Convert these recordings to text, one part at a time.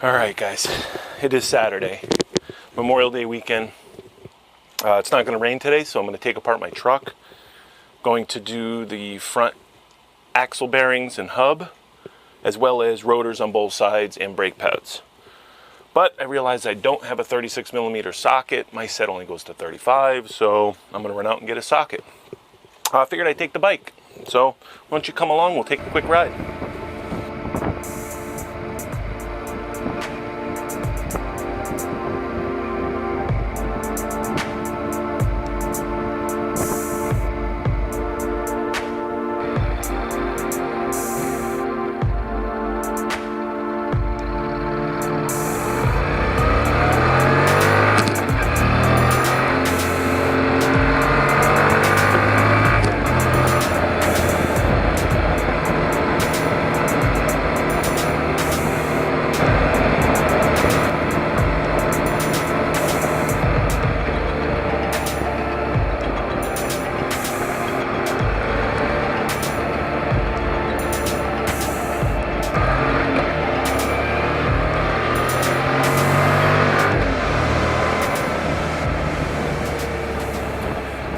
All right, guys, it is Saturday, Memorial Day weekend. It's not going to rain today, so I'm going to take apart my truck. Going to do the front axle bearings and hub, as well as rotors on both sides and brake pads. But I realized I don't have a 36mm socket. My set only goes to 35, so I'm going to run out and get a socket. I figured I'd take the bike. So why don't you come along, we'll take a quick ride.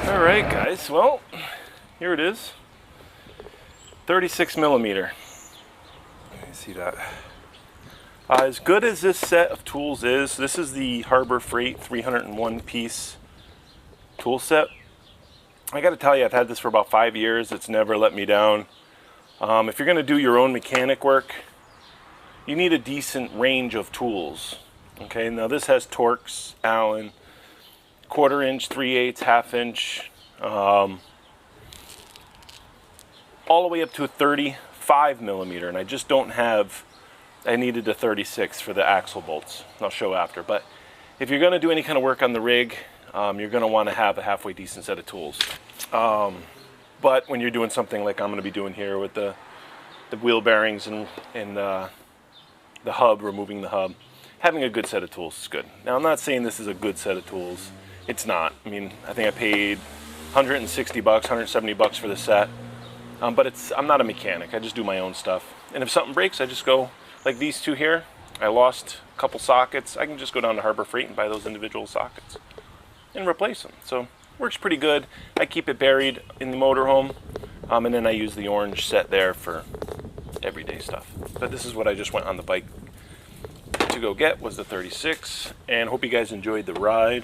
Alright guys, well, here it is, 36mm. Let me see that. As good as this set of tools is, this is the Harbor Freight 301 piece tool set. I gotta tell you, I've had this for about 5 years. It's never let me down. If you're gonna do your own mechanic work, you need a decent range of tools. Okay, now this has Torx, Allen, 1/4 inch, 3/8, 1/2 inch, all the way up to a 35mm, and I just don't have, I needed a 36 for the axle bolts. I'll show after. But if you're going to do any kind of work on the rig, you're going to want to have a halfway decent set of tools. But when you're doing something like I'm going to be doing here with the wheel bearings and the hub, removing the hub, having a good set of tools is good. Now I'm not saying this is a good set of tools. It's not. I mean, I think I paid $160, $170 for the set. But I'm not a mechanic. I just do my own stuff. And if something breaks, I just go, like these two here. I lost a couple sockets. I can just go down to Harbor Freight and buy those individual sockets and replace them. So works pretty good. I keep it buried in the motorhome, and then I use the orange set there for everyday stuff. But this is what I just went on the bike to go get, was the 36, and hope you guys enjoyed the ride.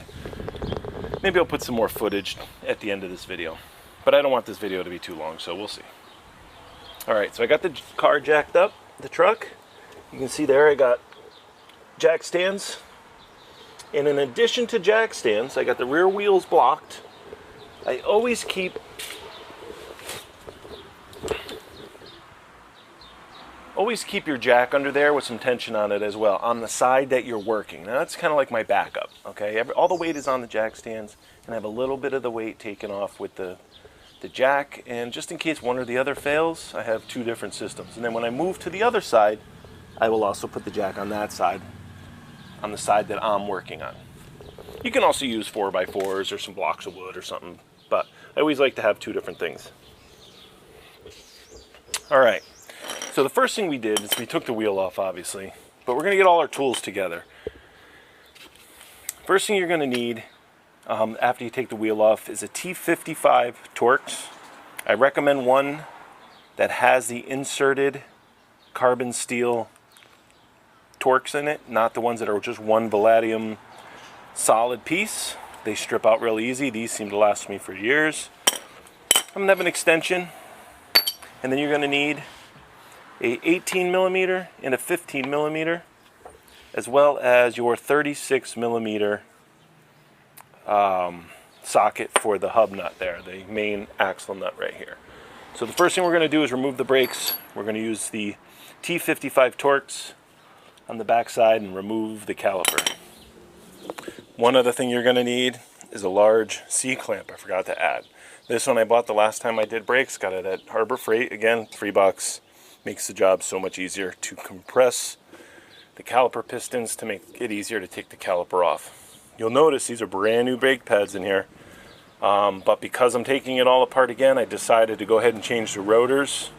Maybe I'll put some more footage at the end of this video, but I don't want this video to be too long, so we'll see. Alright, so I got the car jacked up, the truck. You can see there I got jack stands, and in addition to jack stands, I got the rear wheels blocked. I always keep your jack under there with some tension on it as well, on the side that you're working. Now that's kind of like my backup, okay? All the weight is on the jack stands, and I have a little bit of the weight taken off with the jack, and just in case one or the other fails, I have two different systems. And then when I move to the other side, I will also put the jack on that side, on the side that I'm working on. You can also use 4x4s or some blocks of wood or something, but I always like to have two different things. All right. So the first thing we did is we took the wheel off, obviously, but we're going to get all our tools together. First thing you're going to need after you take the wheel off is a T55 Torx. I recommend one that has the inserted carbon steel Torx in it, not the ones that are just one Palladium solid piece. They strip out real easy. These seem to last me for years. I'm going to have an extension, and then you're going to need a 18mm and a 15mm, as well as your 36mm socket for the hub nut there, the main axle nut right here. So the first thing we're going to do is remove the brakes. We're going to use the T55 Torx on the back side and remove the caliper. One other thing you're going to need is a large C-clamp. I forgot to add. This one I bought the last time I did brakes, got it at Harbor Freight, again, $3. Makes the job so much easier to compress the caliper pistons to make it easier to take the caliper off. You'll notice these are brand new brake pads in here, but because I'm taking it all apart again, I decided to go ahead and change the rotors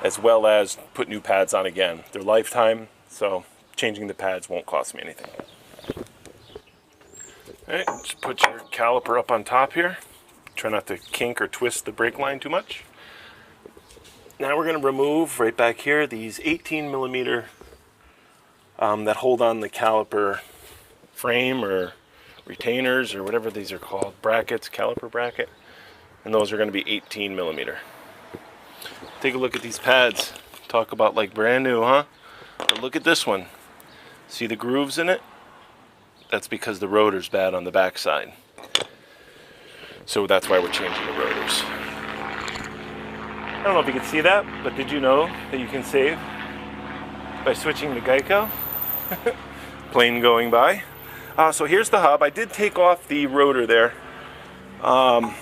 as well as put new pads on again. They're lifetime, so changing the pads won't cost me anything. Alright, just put your caliper up on top here. Try not to kink or twist the brake line too much. Now we're going to remove right back here these 18 millimeter that hold on the caliper frame or retainers or whatever these are called, brackets, caliper bracket, and those are going to be 18 millimeter. Take a look at these pads. Talk about like brand new, huh? But look at this one. See the grooves in it? That's because the rotor's bad on the back side. So that's why we're changing the rotors. I don't know if you can see that, but did you know that you can save by switching to Geico? Plane going by. So here's the hub. I did take off the rotor there. And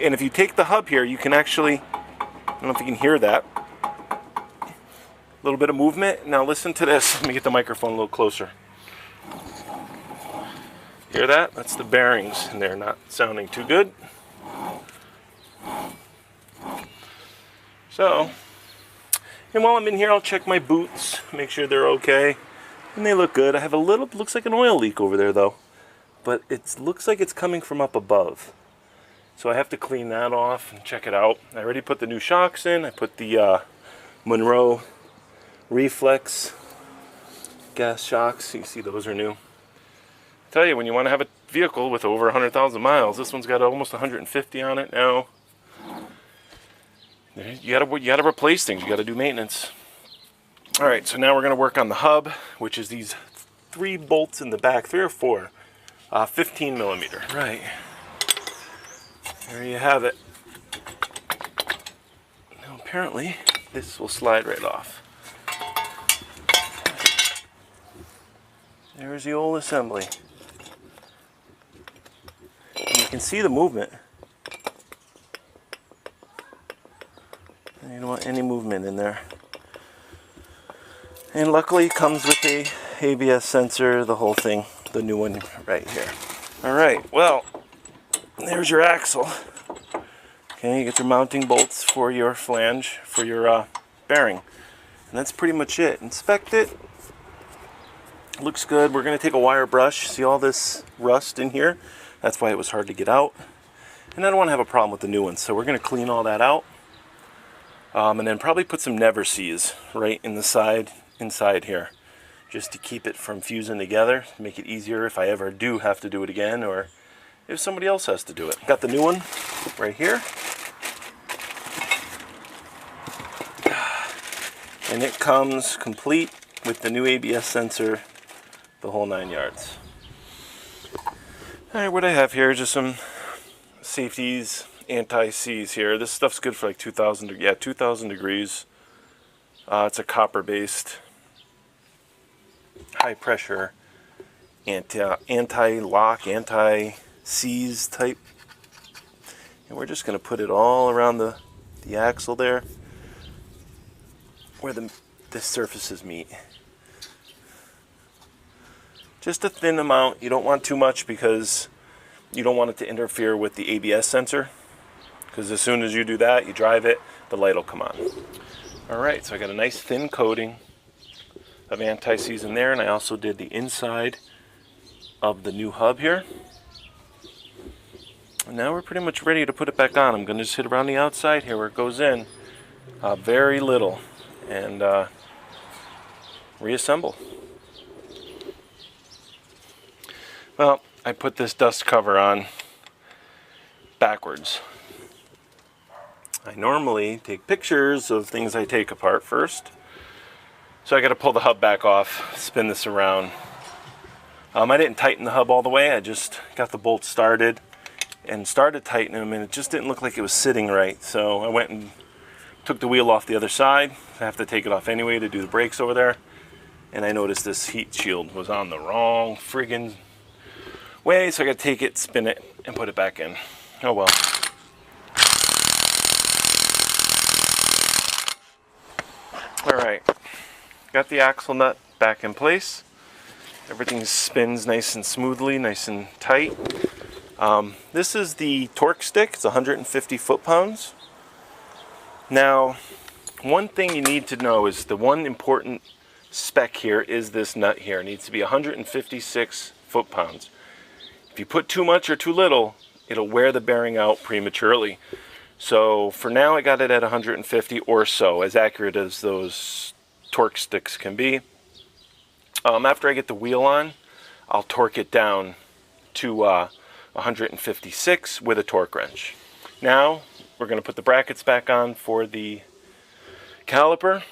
if you take the hub here, you can actually, I don't know if you can hear that. A little bit of movement. Now listen to this. Let me get the microphone a little closer. Hear that? That's the bearings, and they're not sounding too good. So, and while I'm in here, I'll check my boots, make sure they're okay. And they look good. I have a little, looks like an oil leak over there though. But it looks like it's coming from up above. So I have to clean that off and check it out. I already put the new shocks in. I put the Monroe Reflex gas shocks. You see those are new. I tell you, when you want to have a vehicle with over 100,000 miles, this one's got almost 150 on it now. You gotta replace things. You gotta do maintenance. All right, so now we're gonna work on the hub, which is these 3 bolts in the back, 3 or 4, 15 millimeter. Right. There you have it. Now apparently this will slide right off. There's the old assembly. And you can see the movement. You don't want any movement in there. And luckily it comes with a ABS sensor, the whole thing, the new one right here. Alright, well, there's your axle. Okay, you get your mounting bolts for your flange, for your bearing. And that's pretty much it. Inspect it. Looks good. We're going to take a wire brush. See all this rust in here? That's why it was hard to get out. And I don't want to have a problem with the new ones, so we're going to clean all that out. And then probably put some never sees right in the side, inside here, just to keep it from fusing together, make it easier if I ever do have to do it again, or if somebody else has to do it. Got the new one right here. And it comes complete with the new ABS sensor, the whole 9 yards. Alright, what I have here is just some safeties, anti-seize here. This stuff's good for like 2,000 degrees. It's a copper-based, high-pressure, anti-lock, anti-seize type. And we're just going to put it all around the axle there, where the surfaces meet. Just a thin amount. You don't want too much because you don't want it to interfere with the ABS sensor. Because as soon as you do that, you drive it, the light will come on. Alright, so I got a nice thin coating of anti-seize in there, and I also did the inside of the new hub here. And now we're pretty much ready to put it back on. I'm going to just hit around the outside here where it goes in. Very little. And reassemble. Well, I put this dust cover on backwards. I normally take pictures of things I take apart first. So I got to pull the hub back off, spin this around. I didn't tighten the hub all the way. I just got the bolts started and started tightening them, and it just didn't look like it was sitting right. So I went and took the wheel off the other side. I have to take it off anyway to do the brakes over there. And I noticed this heat shield was on the wrong friggin' way, so I got to take it, spin it, and put it back in. Oh well. Alright, got the axle nut back in place. Everything spins nice and smoothly, nice and tight. This is the torque stick. It's 150 foot-pounds. Now, one thing you need to know is the one important spec here is this nut here. It needs to be 156 foot-pounds. If you put too much or too little, it'll wear the bearing out prematurely. So for now I got it at 150 or so, as accurate as those torque sticks can be. After I get the wheel on, I'll torque it down to 156 with a torque wrench. Now we're going to put the brackets back on for the caliper,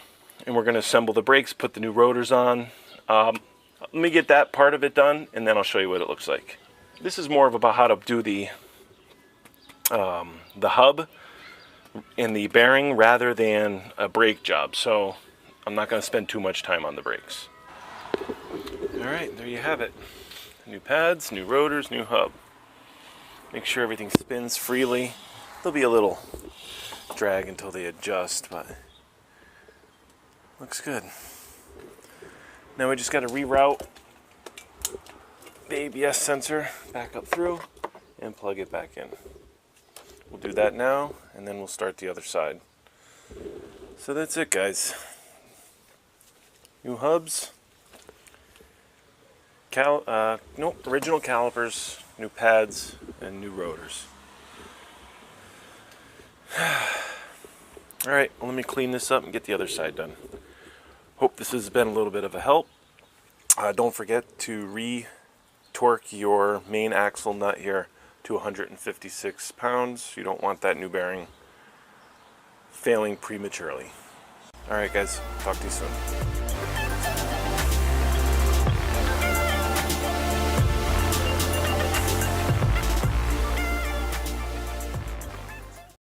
and we're going to assemble the brakes, put the new rotors on. Let me get that part of it done, and then I'll show you what it looks like. This is more of about how to do the hub and the bearing rather than a brake job, so I'm not going to spend too much time on the brakes. Alright, there you have it. New pads, new rotors, new hub. Make sure everything spins freely. There'll be a little drag until they adjust, but looks good. Now we just got to reroute the ABS sensor back up through and plug it back in. We'll do that now, and then we'll start the other side. So that's it, guys. New hubs. Original calipers, new pads, and new rotors. Alright, well, let me clean this up and get the other side done. Hope this has been a little bit of a help. Don't forget to re-torque your main axle nut here to 156 pounds. You don't want that new bearing failing prematurely. Alright guys, talk to you soon.